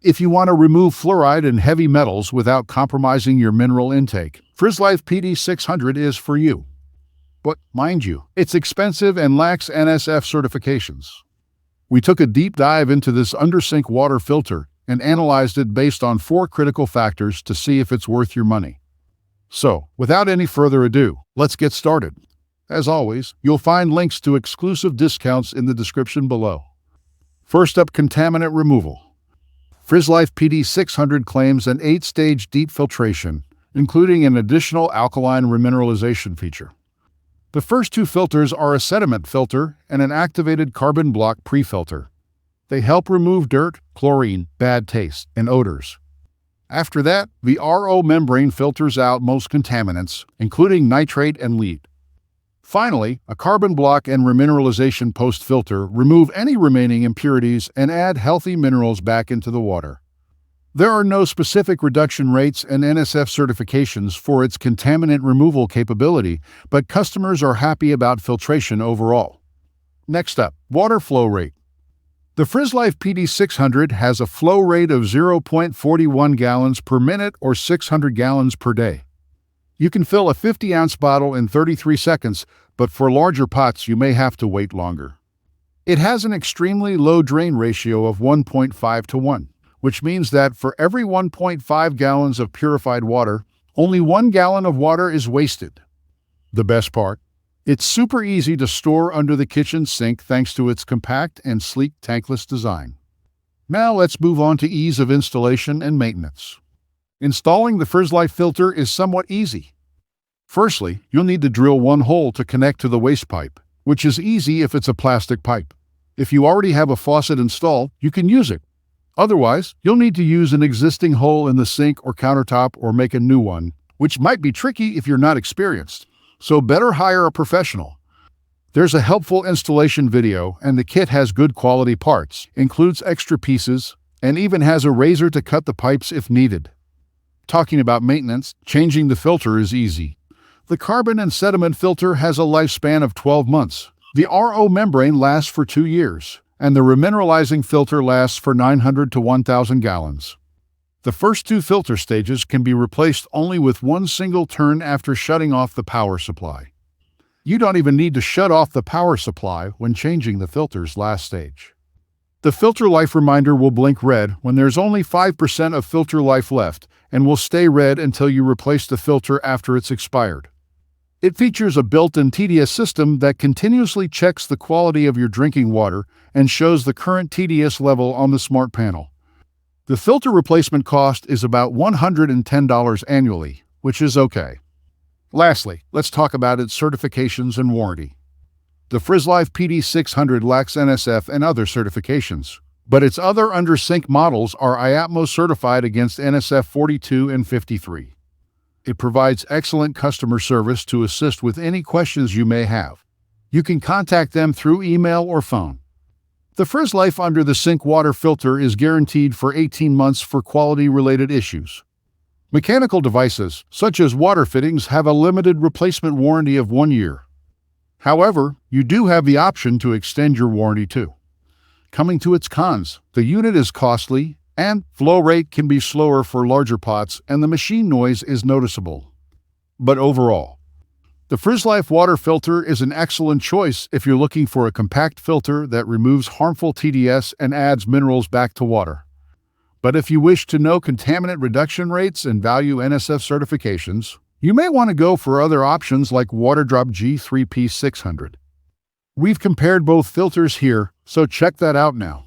If you want to remove fluoride and heavy metals without compromising your mineral intake, Frizzlife PD600 is for you. But mind you, it's expensive and lacks NSF certifications. We took a deep dive into this under-sink water filter and analyzed it based on 4 critical factors to see if it's worth your money. So, without any further ado, let's get started. As always, you'll find links to exclusive discounts in the description below. First up, contaminant removal. Frizzlife PD600 claims an 8-stage deep filtration, including an additional alkaline remineralization feature. The first 2 filters are a sediment filter and an activated carbon block pre-filter. They help remove dirt, chlorine, bad taste, and odors. After that, the RO membrane filters out most contaminants, including nitrate and lead. Finally, a carbon block and remineralization post-filter remove any remaining impurities and add healthy minerals back into the water. There are no specific reduction rates and NSF certifications for its contaminant removal capability, but customers are happy about filtration overall. Next up, water flow rate. The Frizzlife PD600 has a flow rate of 0.41 gallons per minute or 600 gallons per day. You can fill a 50-ounce bottle in 33 seconds, but for larger pots you may have to wait longer. It has an extremely low drain ratio of 1.5 to 1. Which means that for every 1.5 gallons of purified water, only 1 gallon of water is wasted. The best part? It's super easy to store under the kitchen sink thanks to its compact and sleek tankless design. Now let's move on to ease of installation and maintenance. Installing the Frizzlife filter is somewhat easy. Firstly, you'll need to drill 1 hole to connect to the waste pipe, which is easy if it's a plastic pipe. If you already have a faucet installed, you can use it. Otherwise, you'll need to use an existing hole in the sink or countertop or make a new one, which might be tricky if you're not experienced. So better hire a professional. There's a helpful installation video, and the kit has good quality parts, includes extra pieces, and even has a razor to cut the pipes if needed. Talking about maintenance, changing the filter is easy. The carbon and sediment filter has a lifespan of 12 months. The RO membrane lasts for 2 years. And the remineralizing filter lasts for 900 to 1,000 gallons. The first 2 filter stages can be replaced only with 1 single turn after shutting off the power supply. You don't even need to shut off the power supply when changing the filter's last stage. The filter life reminder will blink red when there's only 5% of filter life left and will stay red until you replace the filter after it's expired. It features a built-in TDS system that continuously checks the quality of your drinking water and shows the current TDS level on the smart panel. The filter replacement cost is about $110 annually, which is okay. Lastly, let's talk about its certifications and warranty. The Frizzlife PD600 lacks NSF and other certifications, but its other under-sink models are IAPMO certified against NSF 42 and 53. It provides excellent customer service to assist with any questions you may have. You can contact them through email or phone. The Frizzlife under the sink water filter is guaranteed for 18 months for quality-related issues. Mechanical devices, such as water fittings, have a limited replacement warranty of 1 year. However, you do have the option to extend your warranty too. Coming to its cons, the unit is costly, and flow rate can be slower for larger pots, and the machine noise is noticeable. But overall, the Frizzlife water filter is an excellent choice if you're looking for a compact filter that removes harmful TDS and adds minerals back to water. But if you wish to know contaminant reduction rates and value NSF certifications, you may want to go for other options like WaterDrop G3P600. We've compared both filters here, so check that out now.